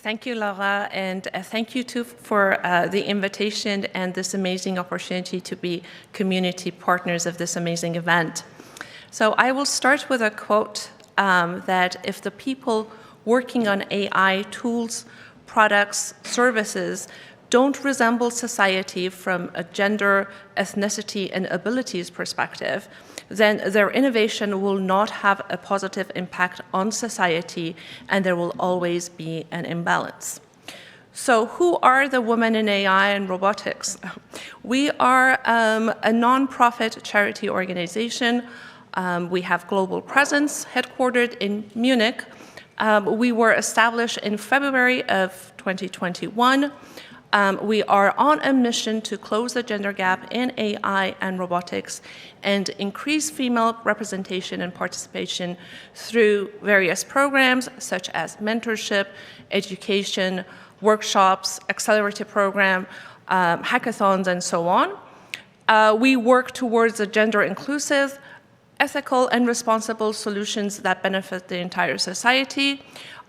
Thank you, Laura, and thank you too for the invitation and this amazing opportunity to be community partners of this amazing event. So I will start with a quote that if the people working on AI tools, products, services don't resemble society from a gender, ethnicity, and abilities perspective, then their innovation will not have a positive impact on society, and there will always be an imbalance. So who are the women in AI and robotics? We are a nonprofit charity organization. We have global presence, headquartered in Munich. We were established in February of 2021. We are on a mission to close the gender gap in AI and robotics and increase female representation and participation through various programs such as mentorship, education, workshops, accelerator program, hackathons, and so on. We work towards a gender-inclusive, ethical, and responsible solutions that benefit the entire society.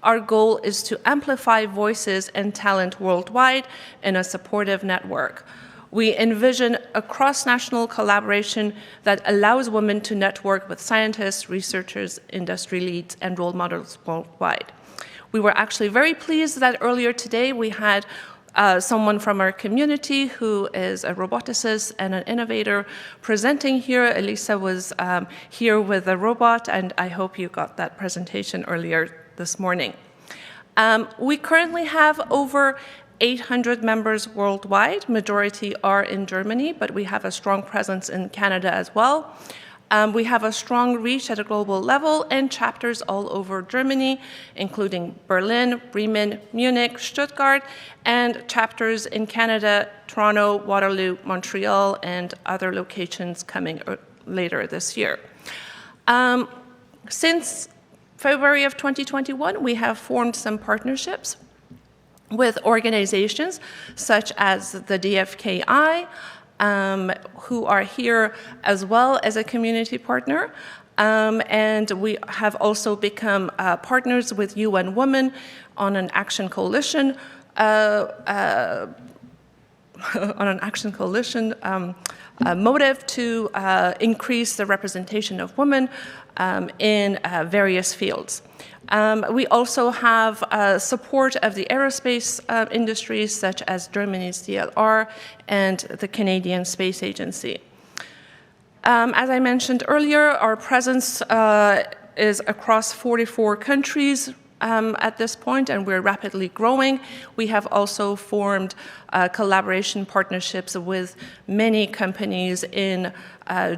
Our goal is to amplify voices and talent worldwide in a supportive network. We envision a cross-national collaboration that allows women to network with scientists, researchers, industry leads, and role models worldwide. We were actually very pleased that earlier today we had someone from our community who is a roboticist and an innovator presenting here. Elisa was here with a robot, and I hope you got that presentation earlier this morning. We currently have over 800 members worldwide. Majority are in Germany, but we have a strong presence in Canada as well. We have a strong reach at a global level and chapters all over Germany, including Berlin, Bremen, Munich, Stuttgart, and chapters in Canada, Toronto, Waterloo, Montreal, and other locations coming later this year. Since February of 2021, we have formed some partnerships with organizations such as the DFKI, who are here as well as a community partner. And we have also become partners with UN Women on an action coalition, motive to increase the representation of women in various fields. We also have support of the aerospace industries such as Germany's DLR and the Canadian Space Agency. As I mentioned earlier, our presence is across 44 countries at this point, and we're rapidly growing. We have also formed collaboration partnerships with many companies in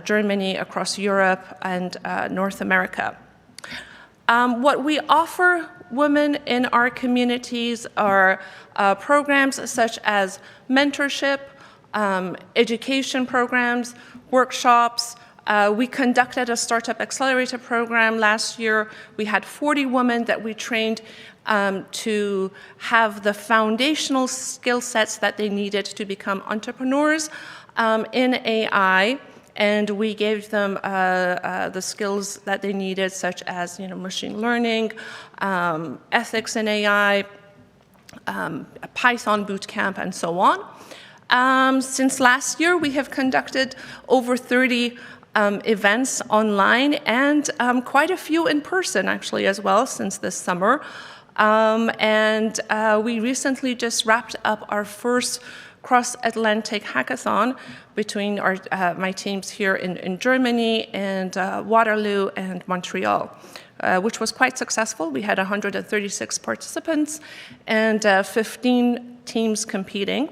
Germany, across Europe, and North America. What we offer women in our communities are programs such as mentorship, education programs, workshops. We conducted a startup accelerator program last year. We had 40 women that we trained to have the foundational skill sets that they needed to become entrepreneurs in AI. And we gave them the skills that they needed, such as machine learning, ethics in AI, a Python bootcamp, and so on. Since last year, we have conducted over 30 events online and quite a few in person, actually, as well, since this summer. We recently just wrapped up our first cross-Atlantic hackathon between my teams here in Germany and Waterloo and Montreal, which was quite successful. We had 136 participants and 15 teams competing.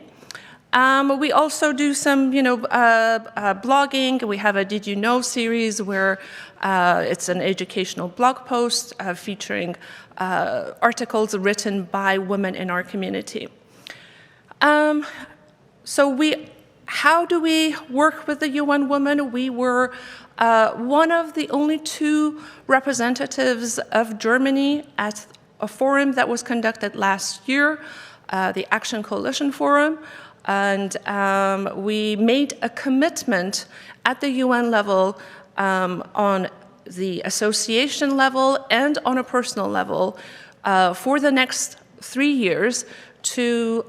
We also do some, blogging. We have a Did You Know series where it's an educational blog post featuring articles written by women in our community. How do we work with the UN Women? We were one of the only 2 representatives of Germany at a forum that was conducted last year, the Action Coalition Forum. And we made a commitment at the UN level on the association level and on a personal level for the next 3 years to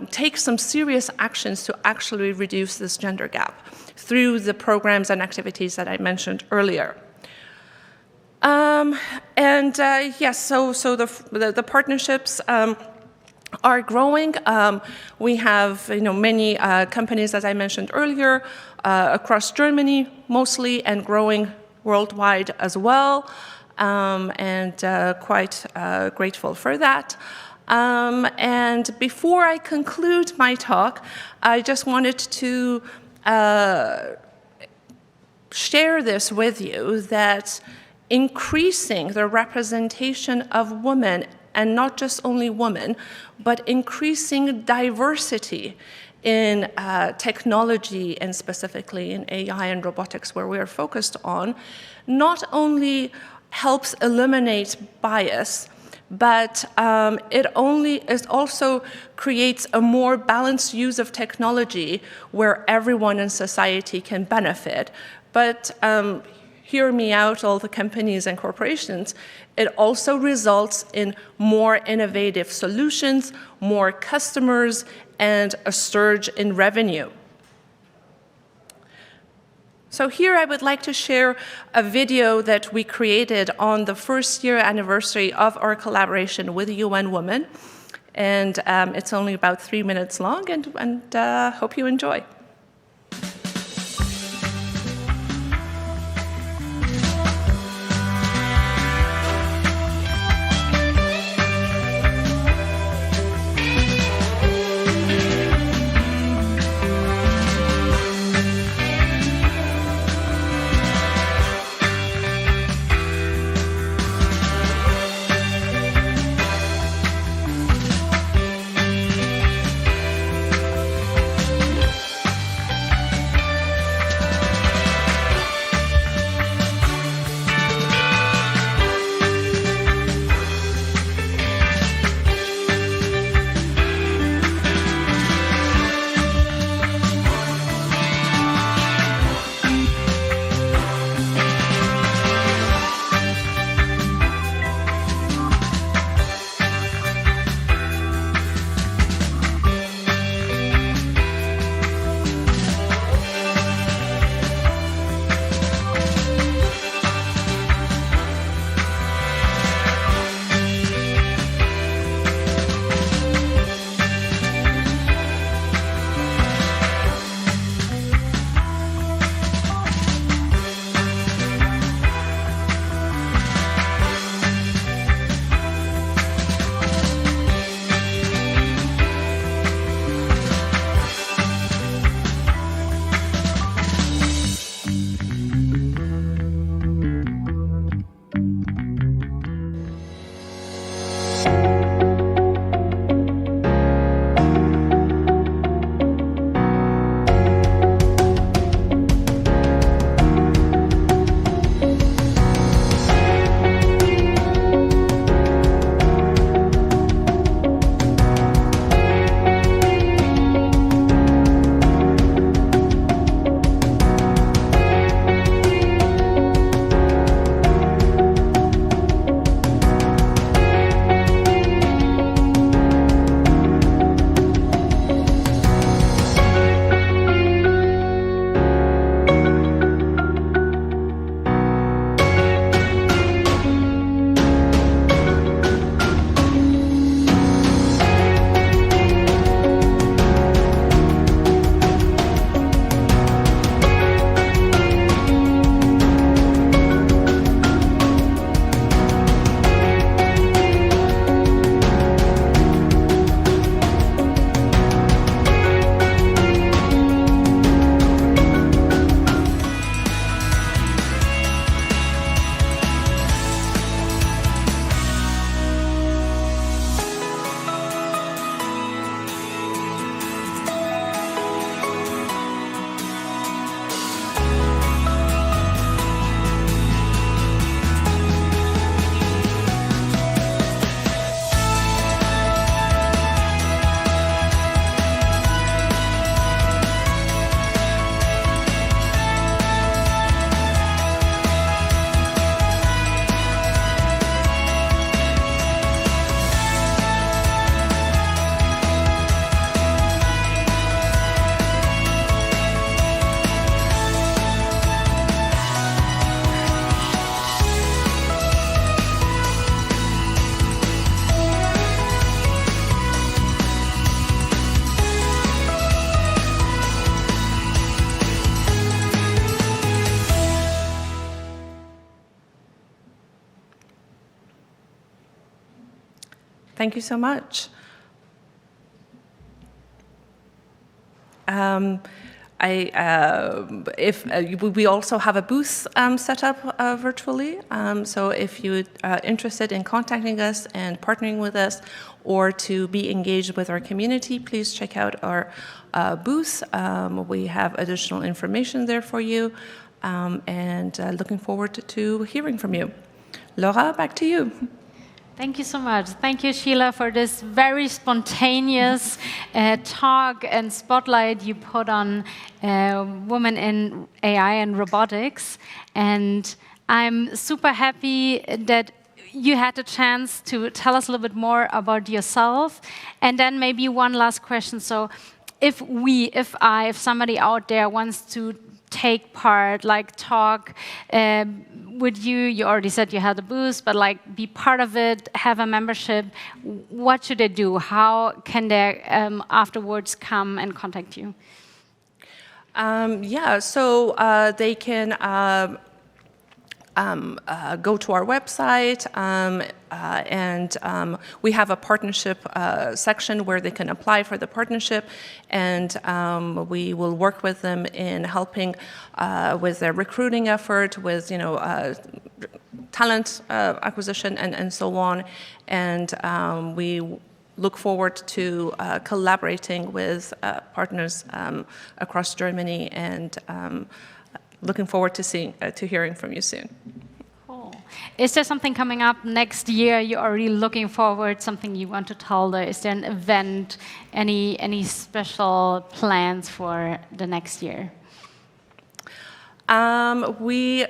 take some serious actions to actually reduce this gender gap through the programs and activities that I mentioned earlier. Yes, so the partnerships are growing. We have many companies, as I mentioned earlier, across Germany mostly, and growing worldwide as well, and quite grateful for that. And before I conclude my talk, I just wanted to share this with you, that increasing the representation of women, and not just only women, but increasing diversity in technology, and specifically in AI and robotics, where we are focused on, not only helps eliminate bias, but it also creates a more balanced use of technology where everyone in society can benefit. But hear me out, all the companies and corporations, it also results in more innovative solutions, more customers, and a surge in revenue. So here I would like to share a video that we created on the first year anniversary of our collaboration with UN Women. And it's only about 3 minutes long, and hope you enjoy. Thank you so much. We also have a booth set up virtually. So if you're interested in contacting us and partnering with us, or to be engaged with our community, please check out our booth. We have additional information there for you, and looking forward to hearing from you. Laura, back to you. Thank you so much. Thank you, Sheila, for this very spontaneous talk and spotlight you put on women in AI and robotics. And I'm super happy that you had the chance to tell us a little bit more about yourself. And then maybe one last question. So if somebody out there wants to take part, like talk with you, you already said you had a booth, but like be part of it, have a membership, what should they do? How can they afterwards come and contact you? So they can go to our website, and we have a partnership section where they can apply for the partnership, and we will work with them in helping with their recruiting effort, with talent acquisition, and so on. And we look forward to collaborating with partners across Germany, and looking forward to hearing from you soon. Cool. Is there something coming up next year you're already looking forward, something you want to tell there? Is there an event, any special plans for the next year? We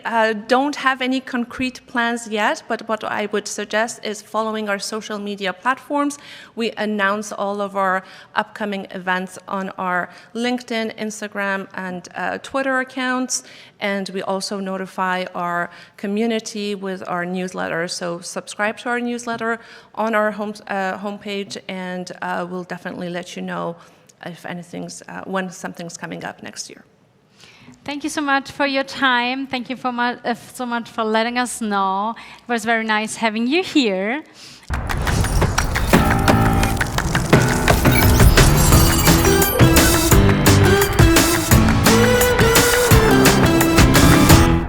don't have any concrete plans yet, but what I would suggest is following our social media platforms. We announce all of our upcoming events on our LinkedIn, Instagram, and Twitter accounts, and we also notify our community with our newsletter. So subscribe to our newsletter on our homepage, and we'll definitely let you know if when something's coming up next year. Thank you so much for your time. Thank you so much for letting us know. It was very nice having you here.